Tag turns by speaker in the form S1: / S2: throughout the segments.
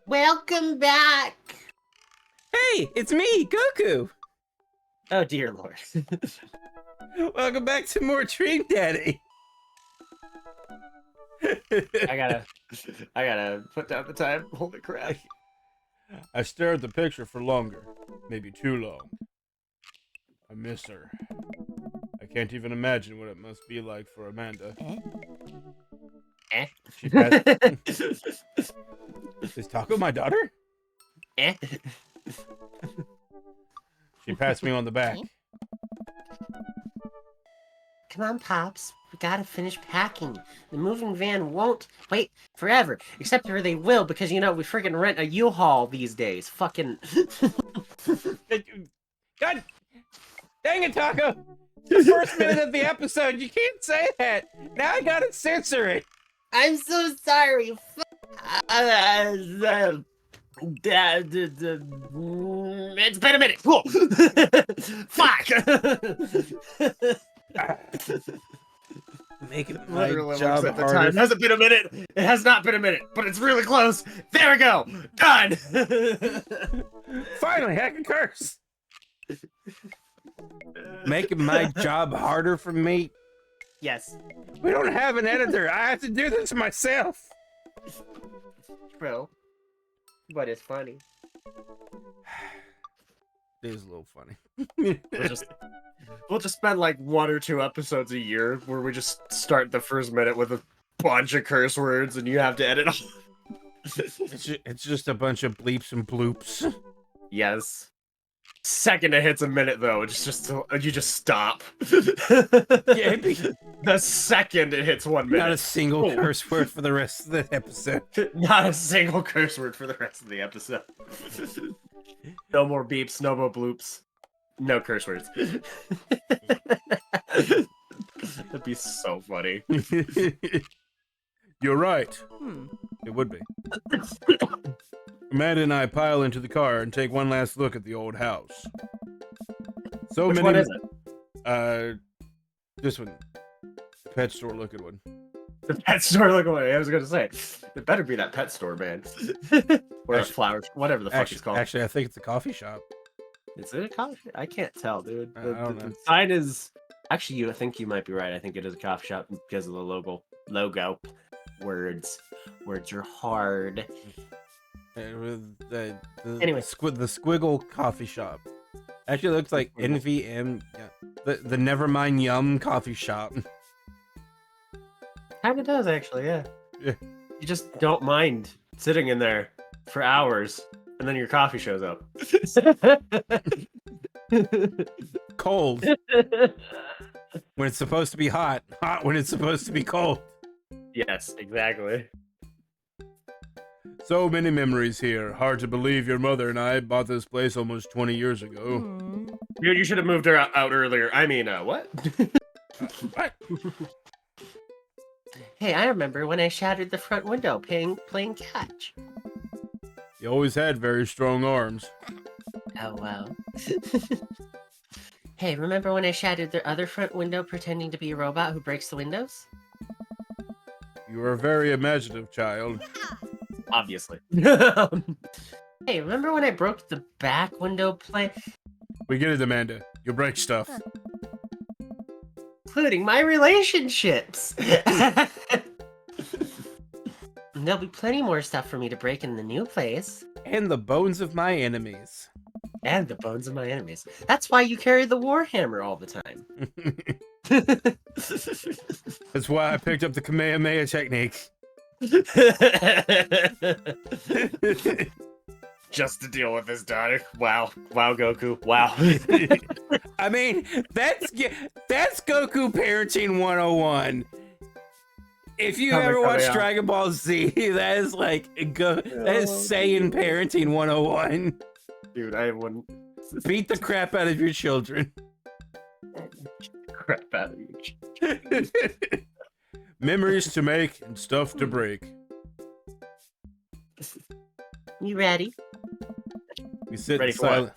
S1: Welcome back!
S2: Hey, it's me, Goku!
S1: Oh dear lord.
S2: Welcome back to more Dream Daddy!
S1: I gotta put down the time. Holy crap.
S2: I stare at the picture for longer. Maybe too long. I miss her. I can't even imagine what it must be like for Amanda. She passed... Is Taco my daughter? She passed me on the back.
S1: Come on, Pops. We gotta finish packing. The moving van won't wait forever. Except for they will, because, you know, we freaking rent a U-Haul these days. Fucking...
S2: God dang it, Taco! The first minute of the episode, you can't say that! Now I gotta censor it!
S1: I'm so sorry. It's been a minute. Cool. Fuck.
S2: Make it
S1: my
S2: literally
S1: job
S2: at the
S1: harder.
S2: time.
S1: It hasn't been a minute. It has not been a minute, but it's really close. There we go. Done.
S2: Finally, I can curse. Making my job harder for me.
S1: Yes.
S2: We don't have an editor. I have to do this myself.
S1: True. But it's funny.
S2: It is a little funny.
S1: We'll just spend like 1 or 2 episodes a year where we just start the first minute with a bunch of curse words and you have to edit all.
S2: It's just a bunch of bleeps and bloops.
S1: Yes. Second it hits a minute though, it's just you just stop.
S2: Yeah,
S1: the second it hits 1 minute.
S2: Not a single curse word for the rest of the episode.
S1: Not a single curse word for the rest of the episode. No more beeps, no more bloops, no curse words. That'd be so funny.
S2: You're right. It would be. Amanda and I pile into the car and take one last look at the old house. So
S1: Which
S2: many.
S1: one is it?
S2: This one. The pet store looking one.
S1: The pet store looking one. I was gonna say, it better be that pet store, man. Or a flower, whatever the fuck it's called.
S2: Actually, I think it's a coffee shop.
S1: Is it a coffee? I can't tell, dude.
S2: I don't know.
S1: The sign is actually. I think you might be right. I think it is a coffee shop because of the logo. Words are hard.
S2: The
S1: Anyway.
S2: the Squiggle coffee shop. Actually looks like NVM. Yeah, the Nevermind Yum coffee shop.
S1: Kinda does, actually, yeah.
S2: Yeah.
S1: You just don't mind sitting in there for hours, and then your coffee shows up.
S2: Cold when it's supposed to be hot. Hot when it's supposed to be cold.
S1: Yes, exactly.
S2: So many memories here. Hard to believe your mother and I bought this place almost 20 years ago.
S1: Dude, you should have moved her out earlier. I mean, what?
S2: What?
S1: Hey, I remember when I shattered the front window playing catch.
S2: You always had very strong arms.
S1: Oh, wow. Hey, remember when I shattered the other front window pretending to be a robot who breaks the windows?
S2: You are a very imaginative child.
S1: Obviously. Hey, remember when I broke the back window
S2: We get it, Amanda. You break stuff.
S1: including my relationships. There'll be plenty more stuff for me to break in the new place.
S2: And the bones of my enemies.
S1: And the bones of my enemies. That's why you carry the Warhammer all the time.
S2: That's why I picked up the Kamehameha technique.
S1: Just to deal with his daughter. Wow. Wow, Goku. Wow.
S2: I mean, that's Goku parenting 101. If you ever watched Dragon Ball Z, that is like that is Saiyan parenting 101.
S1: Dude, I wouldn't
S2: beat the crap out of your children.
S1: Crap out of you.
S2: Memories to make and stuff to break.
S1: You ready?
S2: We sit
S1: Ready
S2: in
S1: for
S2: silence.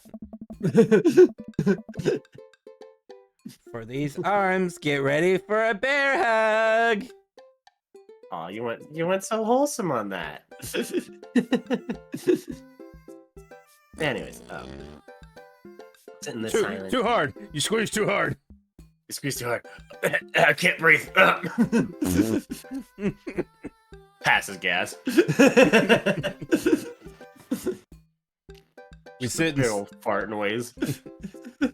S2: For these arms, get ready for a bear hug.
S1: Oh, you went so wholesome on that. Anyways, sit in this silence.
S2: Too hard. You squeeze too hard.
S1: You squeeze too hard. I can't breathe. Passes gas.
S2: We sit
S1: Big old fart noise.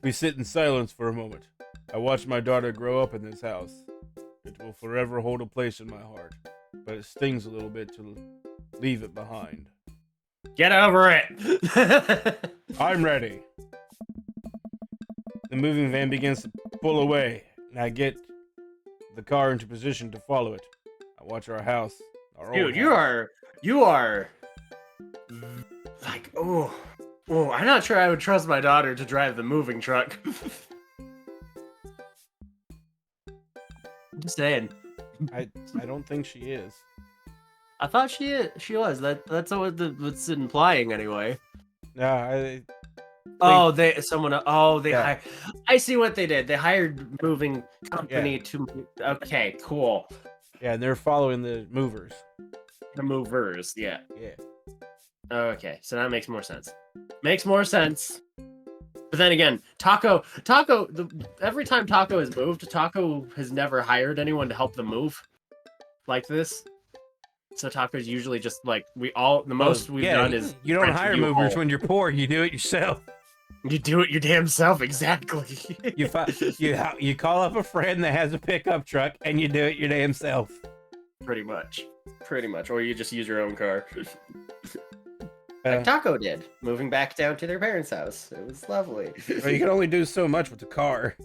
S2: We sit in silence for a moment. I watch my daughter grow up in this house. It will forever hold a place in my heart, but it stings a little bit to leave it behind.
S1: Get over it.
S2: I'm ready. The moving van begins to pull away, and I get the car into position to follow it. I watch our house.
S1: Dude, you are like, oh, I'm not sure I would trust my daughter to drive the moving truck. I'm just saying.
S2: I don't think she is.
S1: I thought she was. That's what's implying anyway.
S2: No,
S1: I see what they did. They hired moving company to. Okay, cool.
S2: Yeah, and they're following the movers.
S1: The movers, yeah.
S2: Yeah.
S1: Okay, so that makes more sense. Makes more sense. But then again, Taco, every time Taco has moved, Taco has never hired anyone to help them move like this. So Taco's usually just like, we've done is
S2: you don't hire movers when you're poor. You do it yourself.
S1: You do it your damn self, exactly.
S2: You call up a friend that has a pickup truck and you do it your damn self.
S1: Pretty much, or you just use your own car. Like Taco did, moving back down to their parents' house. It was lovely.
S2: Well, you can only do so much with the car.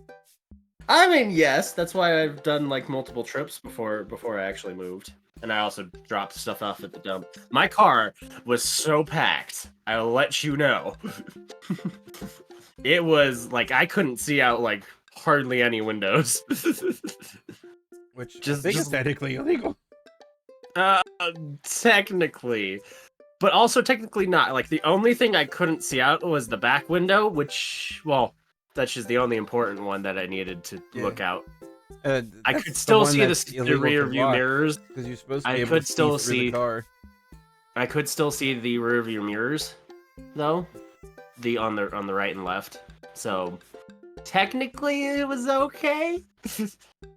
S1: I mean, yes, that's why I've done like multiple trips before I actually moved. And I also dropped stuff off at the dump. My car was so packed, I'll let you know. It was like I couldn't see out like hardly any windows.
S2: Which is technically illegal.
S1: Technically. But also technically not. Like the only thing I couldn't see out was the back window, which, well, that's just the only important one that I needed to look out. I could still see the rear view mirrors.
S2: Because you're supposed to be able to see through the car.
S1: I could still see the rear view mirrors, though. On the right and left. So technically it was okay.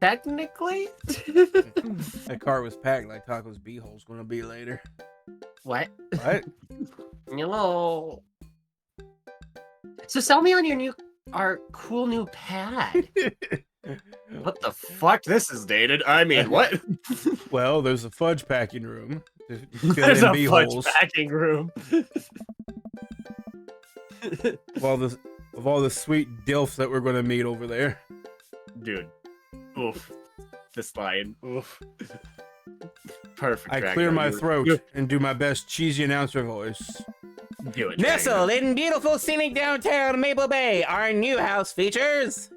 S1: Technically.
S2: That car was packed like Taco's beehole's gonna be later.
S1: What?
S2: What?
S1: Hello. So sell me on our cool new pad. What the fuck? This is dated. I mean, what?
S2: Well, there's a fudge packing room.
S1: There's a fudge packing room.
S2: Of all the sweet dilfs that we're gonna meet over there.
S1: Dude. Oof. This line. Oof. Perfect.
S2: I clear my throat and do my best cheesy announcer voice.
S1: Do it.
S3: Nestled in beautiful scenic downtown Maple Bay, our new house features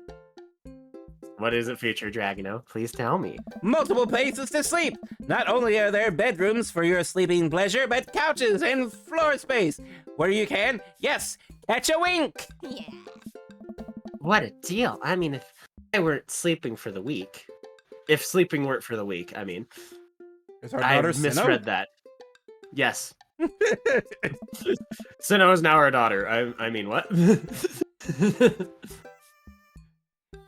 S1: What does it feature, Dragano? Please tell me.
S3: multiple places to sleep. Not only are there bedrooms for your sleeping pleasure, but couches and floor space where you can, yes, catch a wink. Yeah.
S1: What a deal. I mean, if I weren't sleeping for the week. If sleeping weren't for the week, I mean. I misread that. Yes. Sinnoh is now our daughter. I mean, what?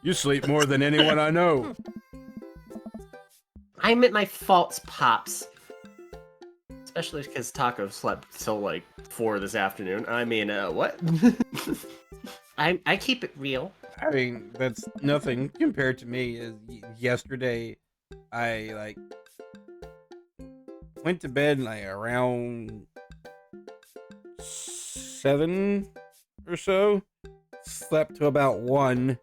S2: You sleep more than anyone I know.
S1: I admit my faults, Pops. Especially because Taco slept till like 4 this afternoon. I mean, what? I keep it real.
S2: I mean, that's nothing compared to me. Yesterday, I went to bed like around 7 or so. Slept to about 1.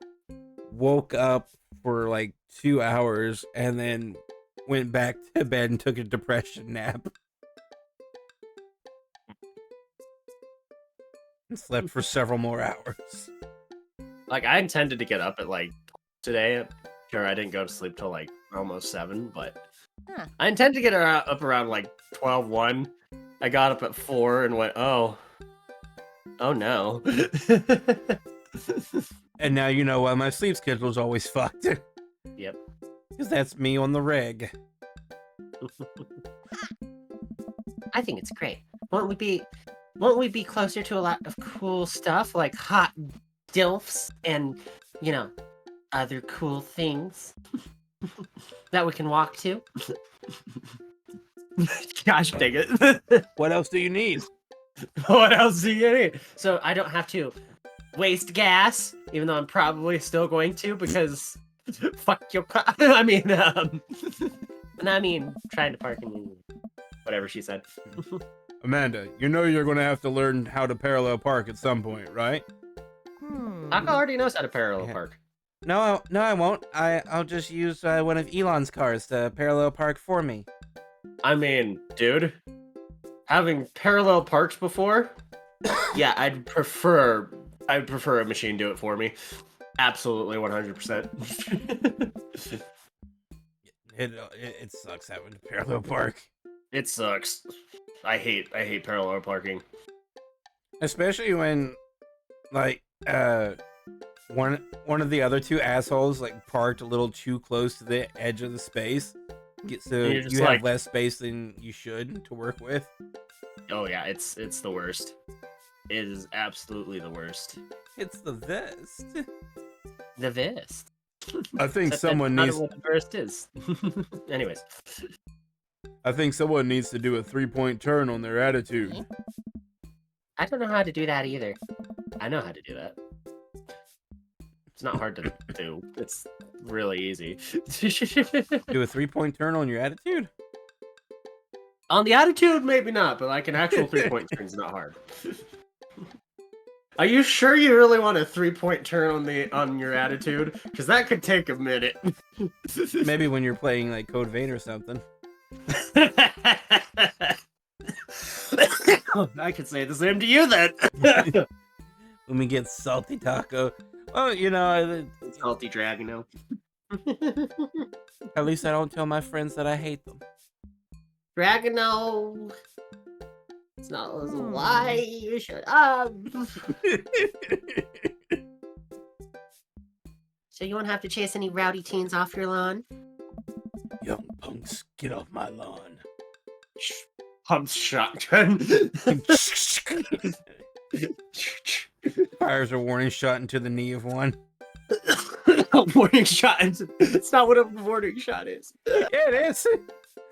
S2: Woke up for like 2 hours and then went back to bed and took a depression nap. And slept for several more hours.
S1: Like, I intended to get up at like today. Sure, I didn't go to sleep till like almost 7, but I intended to get up around like 12:01. I got up at 4 and went, oh no.
S2: And now you know why my sleep schedule is always fucked.
S1: Yep.
S2: Because that's me on the reg.
S1: I think it's great. won't we be closer to a lot of cool stuff like hot dilfs and, you know, other cool things that we can walk to? Gosh dang it.
S2: What else do you need?
S1: What else do you need? So I don't have to waste gas, even though I'm probably still going to because fuck your car. I mean, trying to park in whatever she said.
S2: Amanda, you know you're going to have to learn how to parallel park at some point, right?
S1: Taco already knows how to parallel
S3: Yeah.
S1: park.
S3: No, I won't. I'll just use one of Elon's cars to parallel park for me.
S1: I mean, dude, having parallel parks before, yeah, I'd prefer a machine do it for me. Absolutely, 100%.
S2: It sucks having to parallel park.
S1: It sucks. I hate parallel parking.
S2: Especially when, like, one of the other two assholes like parked a little too close to the edge of the space, so
S1: And you're just
S2: you
S1: like-
S2: have less space than you should to work with.
S1: Oh yeah, it's the worst. It is absolutely the worst.
S2: It's the best.
S1: The vest.
S2: I think
S1: Except
S2: someone
S1: that's
S2: needs.
S1: not what the vest is. Anyways,
S2: I think someone needs to do a 3-point turn on their attitude.
S1: I don't know how to do that either. I know how to do that. It's not hard to do. It's really easy.
S2: Do a 3-point turn on your attitude.
S1: On the attitude, maybe not, but like an actual 3-point turn is not hard. Are you sure you really want a 3-point turn on your attitude? Because that could take a minute.
S2: Maybe when you're playing like Code Vein or something.
S1: I could say the same to you then.
S2: When we get salty taco. Oh, you know,
S1: Salty Dragino.
S2: at least I don't tell my friends that I hate them.
S1: Dragino. It's not a lie. You shut up. So you won't have to chase any rowdy teens off your lawn?
S2: Young punks, get off my lawn.
S1: Pumps shotgun.
S2: Fires a warning shot into the knee of one.
S1: A warning shot. It's not what a warning shot is.
S2: Yeah, it is.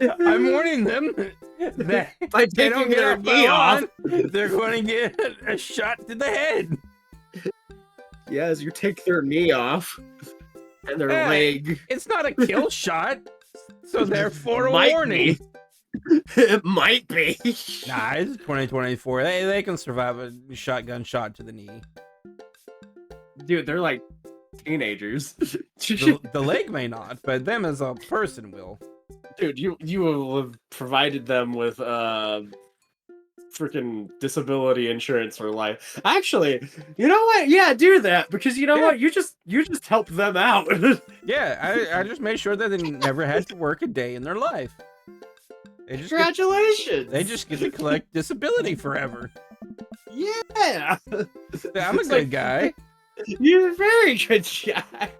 S2: I'm warning them that
S1: By
S2: if they don't
S1: taking
S2: get
S1: their
S2: off my
S1: knee off.
S2: lawn, they're going to get a shot to the head.
S1: Yeah, as you take their knee off and their
S2: Yeah.
S1: leg.
S2: It's not a kill shot, so therefore a
S1: Might
S2: warning.
S1: be. It might be.
S2: Nah, it's 2024. They can survive a shotgun shot to the knee.
S1: Dude, they're like teenagers.
S2: The leg may not, but them as a person will.
S1: Dude, you will have provided them with freaking disability insurance for life. Actually, you know what? Yeah, do that because you know what? You just help them out.
S2: Yeah, I just made sure that they never had to work a day in their life.
S1: Congratulations.
S2: They just get to collect disability forever.
S1: Yeah.
S2: I'm a
S1: It's
S2: good
S1: like-
S2: guy.
S1: You're a very good guy.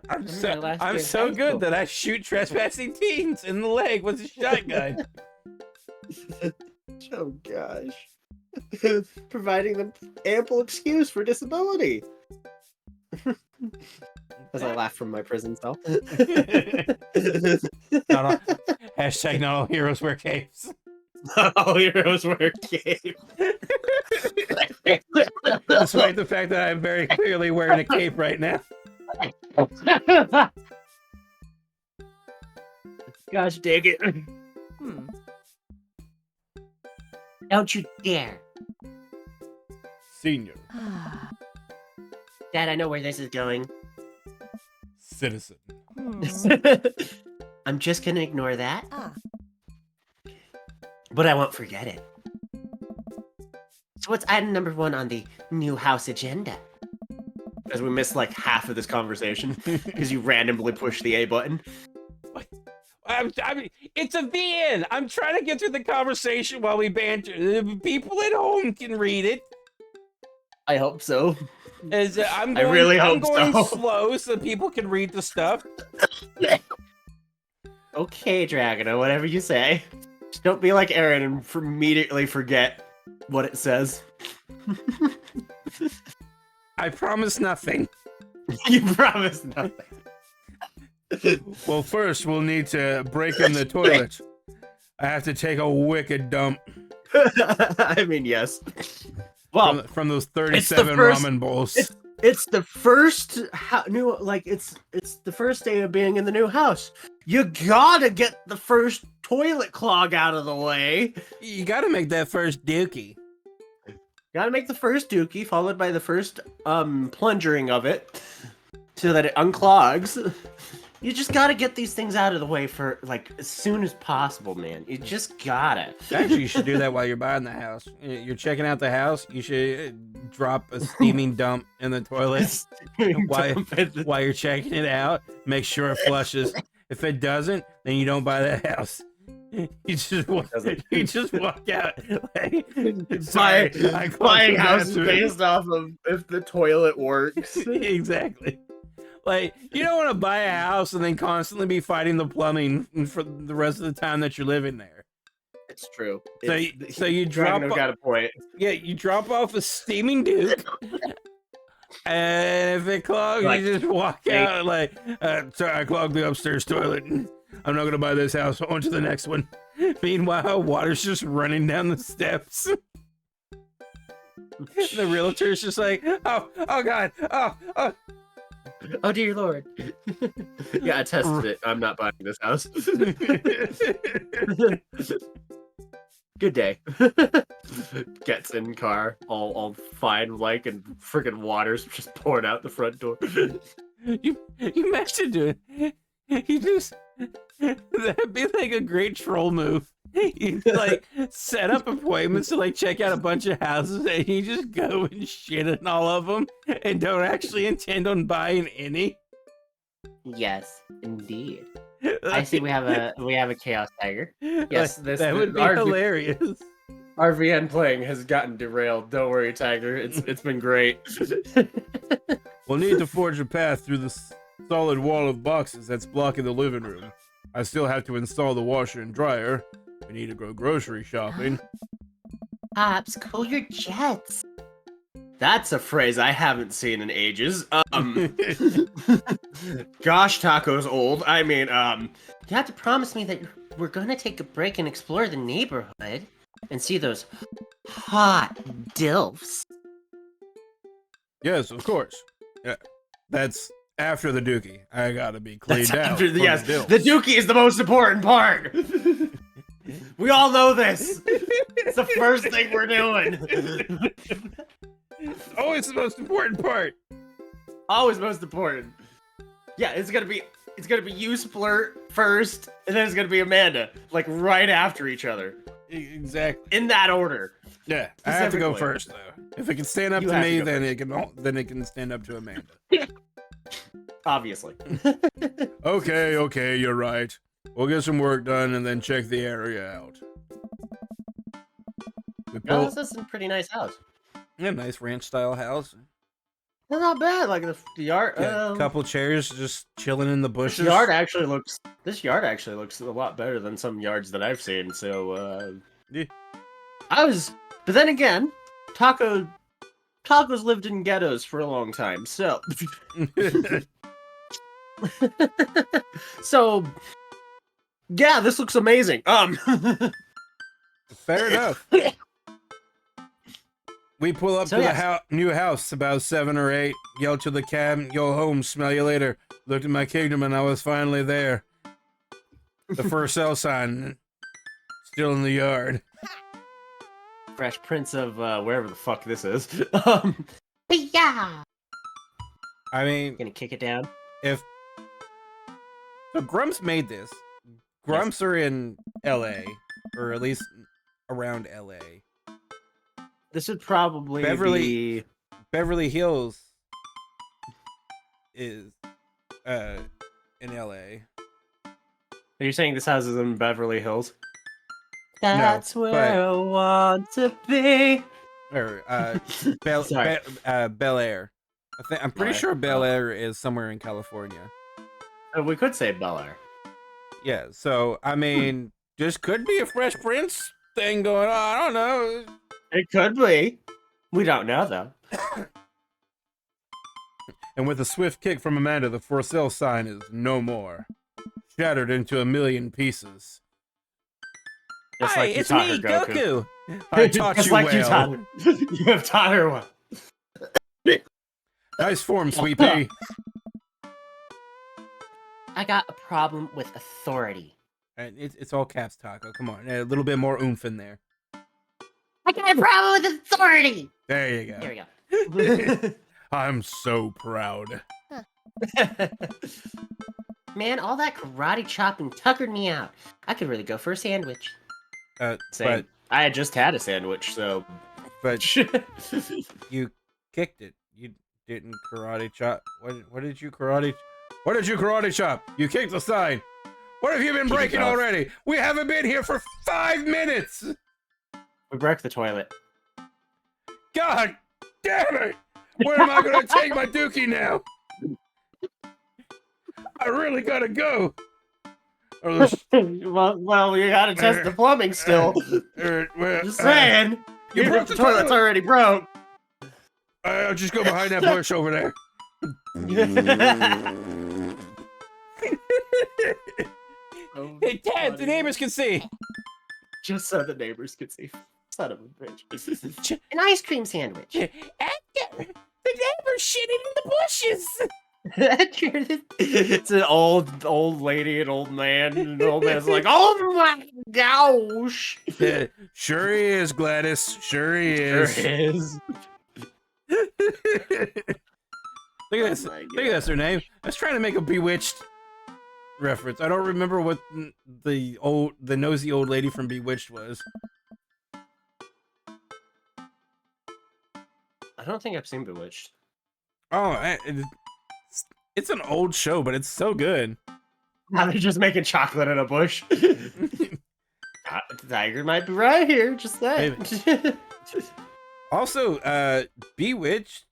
S2: I'm
S1: my last
S2: I'm
S1: year of
S2: so
S1: high
S2: good
S1: school.
S2: that I shoot trespassing teens in the leg with a shotgun.
S1: Oh gosh. Providing them ample excuse for disability. As I laugh from my prison cell.
S2: Hashtag not all heroes wear capes.
S1: All heroes wear cape.
S2: Despite the fact that I'm very clearly wearing a cape right now.
S1: Gosh dang it. Don't you dare.
S2: Senior
S1: Dad, I know where this is going.
S2: citizen.
S1: I'm just gonna ignore that.
S4: Ah.
S1: But I won't forget it. So what's item number 1 on the new house agenda? Because we missed like half of this conversation because you randomly pushed the A button.
S2: It's a VN. I'm trying to get through the conversation while we banter. The people at home can read it.
S1: I hope so.
S2: I'm going,
S1: really
S2: I'm
S1: hope
S2: going
S1: so.
S2: slow so people can read the stuff.
S1: Okay, Dragona, whatever you say. Don't be like Aaron and immediately forget what it says.
S2: I promise nothing.
S1: You promise nothing.
S2: Well, first we'll need to break in the toilet. I have to take a wicked dump
S1: I mean, yes. Well,
S2: from those 37
S1: first-
S2: ramen bowls.
S1: it's the first it's the first day of being in the new house. You gotta get the first toilet clog out of the way.
S2: You gotta make that first dookie.
S1: Gotta make the first dookie, followed by the first plungering of it, so that it unclogs. You just gotta get these things out of the way for like as soon as possible, man. You just gotta.
S2: Actually, you should do that while you're buying the house. You're checking out the house. You should drop a steaming dump in the toilet while you're checking it out. Make sure it flushes. If it doesn't, then you don't buy that house. You just walk out. Like, sorry,
S1: buying houses based off of if the toilet works.
S2: Exactly. Like, you don't want to buy a house and then constantly be fighting the plumbing for the rest of the time that you're living there.
S1: It's true.
S2: So you drop.
S1: Got a point.
S2: Yeah, you drop off a steaming duke, and if it clogs,
S1: Like,
S2: you just walk out like, sorry, I clogged the upstairs toilet. I'm not gonna buy this house. On to the next one. Meanwhile, water's just running down the steps. The realtor's just like, oh God, oh.
S1: Oh dear Lord. Yeah, I tested it. I'm not buying this house. Good day. Gets in car, all fine like, and freaking water's just pouring out the front door.
S2: You imagine doing it. You just that'd be like a great troll move. You like set up appointments to like check out a bunch of houses, and you just go and shit in all of them, and don't actually intend on buying any.
S1: Yes, indeed. I see we have a chaos tiger. Yes,
S2: that would be hilarious.
S1: RVN playing has gotten derailed. Don't worry, Tiger. It's been great.
S2: We'll need to forge a path through the solid wall of boxes that's blocking the living room. I still have to install the washer and dryer. We need to go grocery shopping.
S1: Pops, cool your jets. That's a phrase I haven't seen in ages. Gosh, Taco's old. I mean, you have to promise me that we're gonna take a break and explore the neighborhood and see those hot dilfs.
S2: Yes, of course. Yeah, that's after the dookie. I gotta be cleaned out.
S1: Yes, the dookie is the most important part. We all know this. It's the first thing we're doing.
S2: Always the most important part.
S1: Always most important. Yeah, it's gonna be you, Splurt, first, and then it's gonna be Amanda, like right after each other.
S2: Exactly.
S1: In that order.
S2: Yeah, I have to go first though. If it can stand up to me, then it can stand up to Amanda.
S1: Obviously.
S2: Okay, you're right. We'll get some work done and then check the area out.
S1: No, this is a pretty nice house.
S2: Yeah, nice ranch-style house.
S1: That's not bad. Like the yard.
S2: Yeah, couple chairs just chilling in the bushes.
S1: This yard actually looks a lot better than some yards that I've seen. So,
S2: yeah.
S1: But then again, Taco's lived in ghettos for a long time. So, so yeah, this looks amazing.
S2: Fair enough. We pull up to the new house, about 7 or 8, yell to the cab, "Yo home, smell you later." Looked at my kingdom and I was finally there. The for sale sign, still in the yard.
S1: Fresh Prince of wherever the fuck this is.
S3: Yeah.
S2: I mean,
S1: Gonna kick it down.
S2: So Grumps made this. Grumps are in LA, or at least around LA.
S1: This would probably be...
S2: Beverly Hills is in LA.
S1: Are you saying this house is in Beverly Hills?
S2: That's
S1: where I want to be.
S2: Or Bel Air. I'm pretty sure Bel Air is somewhere in California.
S1: We could say Bel Air.
S2: Yeah, so I mean, Just could be a Fresh Prince thing going on. I don't know.
S1: It could be. We don't know, though.
S2: And with a swift kick from Amanda, the for sale sign is no more. Shattered into a million pieces.
S1: Just
S3: Hi,
S1: like you
S3: it's
S1: taught
S3: me,
S1: her, Goku.
S3: Goku.
S2: I taught
S1: Just
S2: you
S1: like
S2: well.
S1: you taught her. You have taught her well.
S2: Nice form, Sweet Pea.
S1: I got a problem with authority.
S2: And it's all caps, Taco. Come on, a little bit more oomph in there.
S1: I got a problem with authority.
S2: There you go.
S1: There we go.
S2: I'm so proud.
S1: Man, all that karate chopping tuckered me out. I could really go for a sandwich. Same. I had just had a sandwich, so.
S2: But you kicked it. You didn't karate chop. What did you karate? What did you karate chop? You kicked the sign. What have you been breaking already? We haven't been here for 5 minutes.
S1: We broke the toilet.
S2: God damn it! Where am I gonna take my dookie now? I really gotta go.
S1: well, you gotta test the plumbing still. Just saying.
S2: You broke
S1: The
S2: the
S1: toilet's
S2: toilet.
S1: already broke.
S2: I'll just go behind that bush over there.
S3: Hey, Dad, the neighbors can see.
S1: Just so the neighbors could see. Son of a bitch. An ice cream sandwich.
S3: The neighbors shitting in the bushes.
S1: It's an old lady and old man, and the old man's like, "Oh my gosh!"
S2: Sure he is, Gladys. Sure he is.
S1: Sure is.
S2: Look at this.
S1: Oh my
S2: Look at this. Her name. I was trying to make a Bewitched reference. I don't remember what the nosy old lady from Bewitched was.
S1: I don't think I've seen Bewitched.
S2: Oh, it's an old show, but it's so good.
S1: Now they're just making chocolate in a bush. The tiger might be right here. Just that.
S2: Also, Bewitched,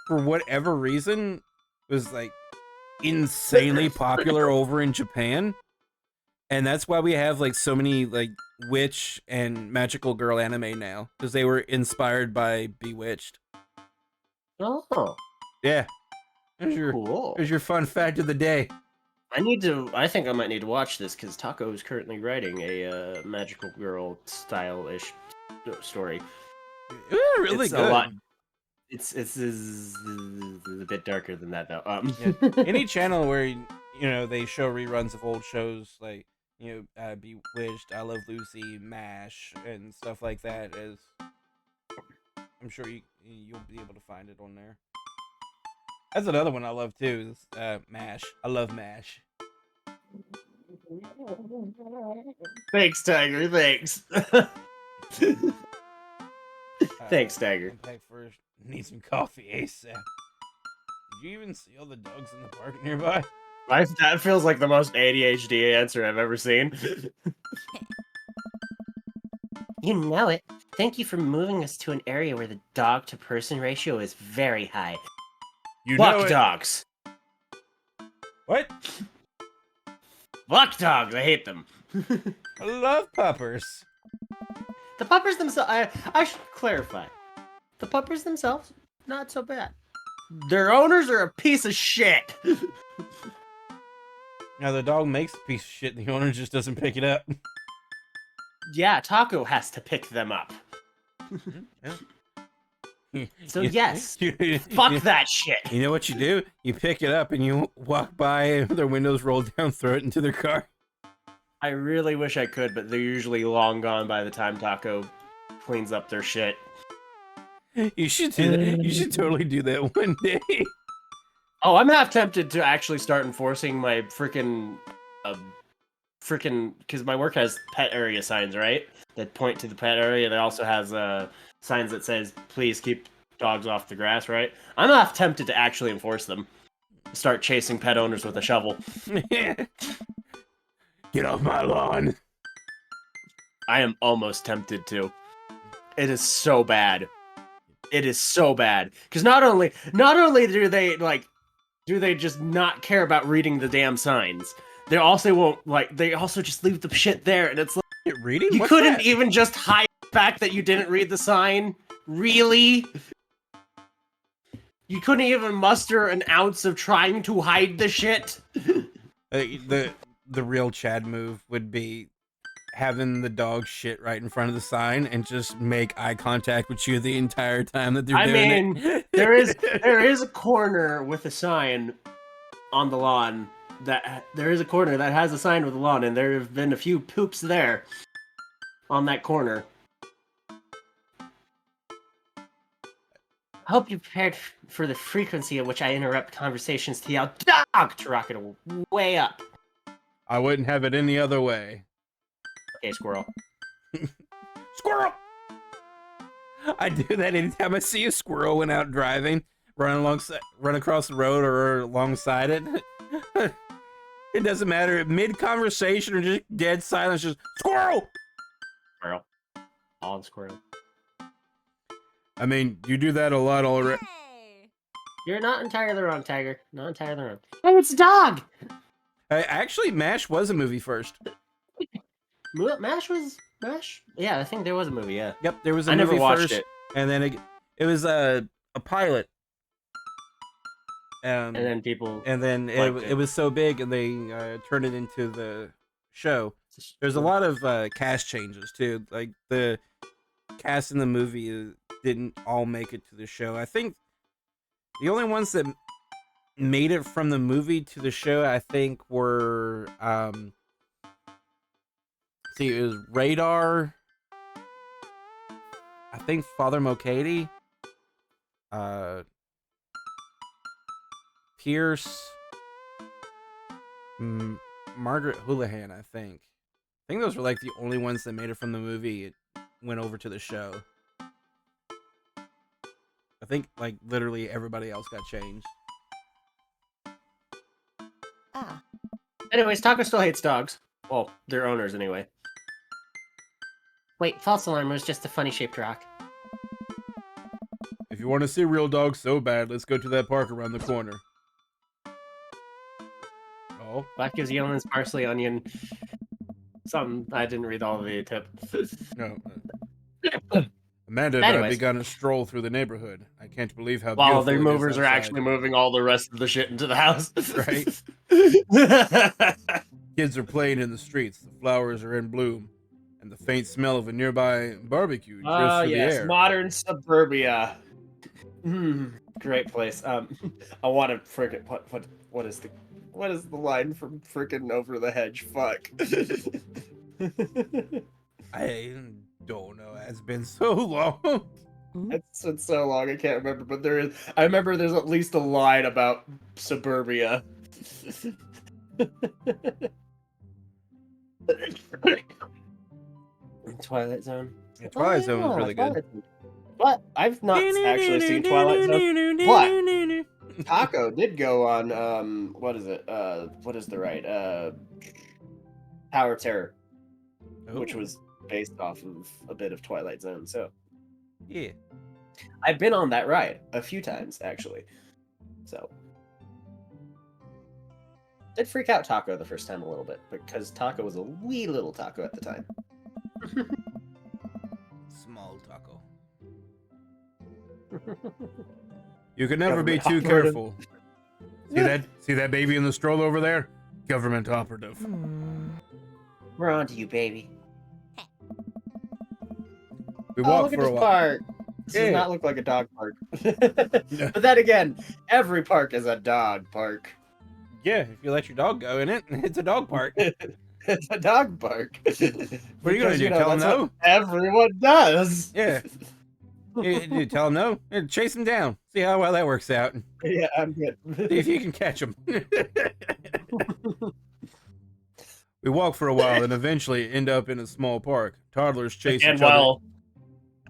S2: for whatever reason, was like insanely popular over in Japan, and that's why we have like so many like witch and magical girl anime now, because they were inspired by Bewitched.
S1: Oh,
S2: Yeah, there's
S1: cool.
S2: your fun fact of the day.
S1: I think I might need to watch this because Taco is currently writing a magical girl style-ish story.
S2: It was really
S1: It's
S2: good.
S1: a lot. It's a bit darker than that though.
S2: Yeah. Any channel where you know they show reruns of old shows like Bewitched, I Love Lucy, MASH, and stuff like that, is I'm sure you'll be able to find it on there. That's another one I love too. Is MASH. I love MASH.
S1: Thanks, Tiger. Thanks. Thanks, Tiger.
S2: Back first. Need some coffee ASAP. Did you even see all the dogs in the park nearby?
S1: That feels like the most ADHD answer I've ever seen. You know it. Thank you for moving us to an area where the dog-to-person ratio is very high.
S2: You know
S1: Fuck
S2: it.
S1: dogs.
S2: What?
S1: Fuck dogs. I hate them.
S2: I love puppers.
S1: The puppers themselves, I should clarify. The puppers themselves, not so bad. Their owners are a piece of shit.
S2: Now the dog makes a piece of shit and the owner just doesn't pick it up.
S1: Yeah, Taco has to pick them up. So yes, fuck that shit.
S2: You know what you do? You pick it up and you walk by with their windows rolled down, throw it into their car.
S1: I really wish I could, but they're usually long gone by the time Taco cleans up their shit.
S2: You should do that. You should totally do that one day.
S1: Oh, I'm half tempted to actually start enforcing my freaking, because my work has pet area signs, right? That point to the pet area. And it also has signs that says, "Please keep dogs off the grass." Right? I'm half tempted to actually enforce them. Start chasing pet owners with a shovel.
S2: Get off my lawn.
S1: I am almost tempted to. It is so bad. It is so bad. Because not only do they just not care about reading the damn signs, They also won't like. They also just leave the shit there, and it's like
S2: Reading?
S1: you
S2: What's
S1: couldn't
S2: that?
S1: even just hide the fact that you didn't read the sign. Really? You couldn't even muster an ounce of trying to hide the shit.
S2: The real Chad move would be having the dog shit right in front of the sign and just make eye contact with you the entire time that they're doing it.
S1: there is a corner with a sign on the lawn. There is a corner that has a sign with a lawn, and there have been a few poops there on that corner. I hope you're prepared for the frequency at which I interrupt conversations to yell "dog" to rocket way up.
S2: I wouldn't have it any other way.
S1: Okay, squirrel.
S2: Squirrel! I do that anytime I see a squirrel when out driving, run across the road or alongside it. It doesn't matter, mid-conversation or just dead silence, just squirrel!
S1: Squirrel. All squirrel.
S2: I mean, you do that a lot already.
S1: You're not entirely wrong, Tiger. Not entirely wrong. Hey, it's a dog!
S2: Actually, MASH was a movie first.
S1: MASH was... MASH? Yeah, I think there was a movie, yeah.
S2: Yep, there was a
S1: I
S2: movie
S1: never watched
S2: first,
S1: it.
S2: and then it was a pilot.
S1: And then people...
S2: And then it was so big, and they turned it into the show. There's a lot of cast changes, too. Like, the cast in the movie didn't all make it to the show. I think the only ones that made it from the movie to the show, I think, were... see, it was Radar... I think Father Mokady, Pierce, Margaret Houlihan, I think. I think those were like the only ones that made it from the movie. It went over to the show. I think like literally everybody else got changed.
S1: Anyways, Taco still hates dogs. Well, their owners anyway. Wait, false alarm was just a funny shaped rock.
S2: If you want to see real dogs so bad, let's go to that park around the corner. Oh.
S1: Black gives yellow parsley, onion. Something. I didn't read all of the tip.
S2: No. Amanda and I begun a stroll through the neighborhood. I can't believe how
S1: while
S2: beautiful
S1: their
S2: it is
S1: movers are
S2: outside.
S1: actually moving all the rest of the shit into the house.
S2: Right? Kids are playing in the streets. The flowers are in bloom. And the faint smell of a nearby barbecue drifts through the air.
S1: Modern suburbia. Great place. I want to frickin' what is the line from frickin' Over the Hedge? Fuck.
S2: I don't know. It's been so long.
S1: It's been so long I can't remember, but I remember there's at least a line about suburbia. Twilight Zone.
S2: Yeah, Twilight Zone was really good.
S1: But I've not actually seen Twilight Zone. But Taco did go on what is it? What is the right? Tower of Terror. Which was based off of a bit of Twilight Zone, so
S2: yeah.
S1: I've been on that ride a few times actually. So did freak out Taco the first time a little bit, because Taco was a wee little Taco at the time.
S2: Small Taco. You can never be too careful. See that baby in the stroller over there? Government operative.
S1: We're on to you, baby.
S2: We walk
S1: look
S2: for
S1: at
S2: a
S1: this
S2: while.
S1: park. This does not look like a dog park. But then again, every park is a dog park.
S2: Yeah, if you let your dog go in it, it's a dog park.
S1: It's a dog park.
S2: What are you gonna do? Tell him no?
S1: Everyone does.
S2: Yeah. You tell him no? Yeah, chase him down. See how well that works out.
S1: Yeah, I'm good.
S2: See if you can catch him. We walk for a while and eventually end up in a small park. Toddlers chase each other.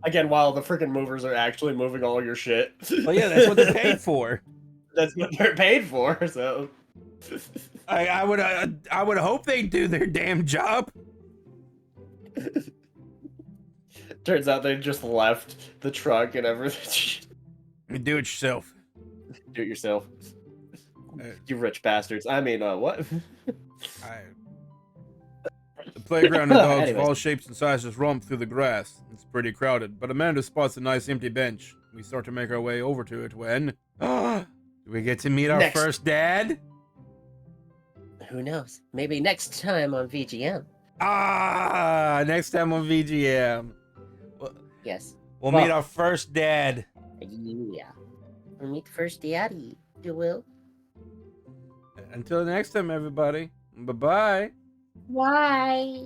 S1: Again, while the freaking movers are actually moving all your shit.
S2: Well, yeah, that's what they're paid for.
S1: That's what they're paid for, so...
S2: I would hope they do their damn job.
S1: Turns out they just left the truck and everything.
S2: Do it yourself.
S1: Do it yourself. You rich bastards. I mean, what?
S2: playground and dogs of
S1: Anyways.
S2: all shapes and sizes romp through the grass. It's pretty crowded, but Amanda spots a nice empty bench. We start to make our way over to it when...
S3: Do we get to meet our
S1: Next.
S3: first dad?
S4: Who knows? Maybe next time on VGM.
S3: Next time on VGM.
S4: Yes.
S3: We'll
S1: Well-
S3: meet our first dad.
S4: Yeah. We'll meet the first daddy, if you will.
S3: Until next time, everybody. Bye-bye.
S4: Why?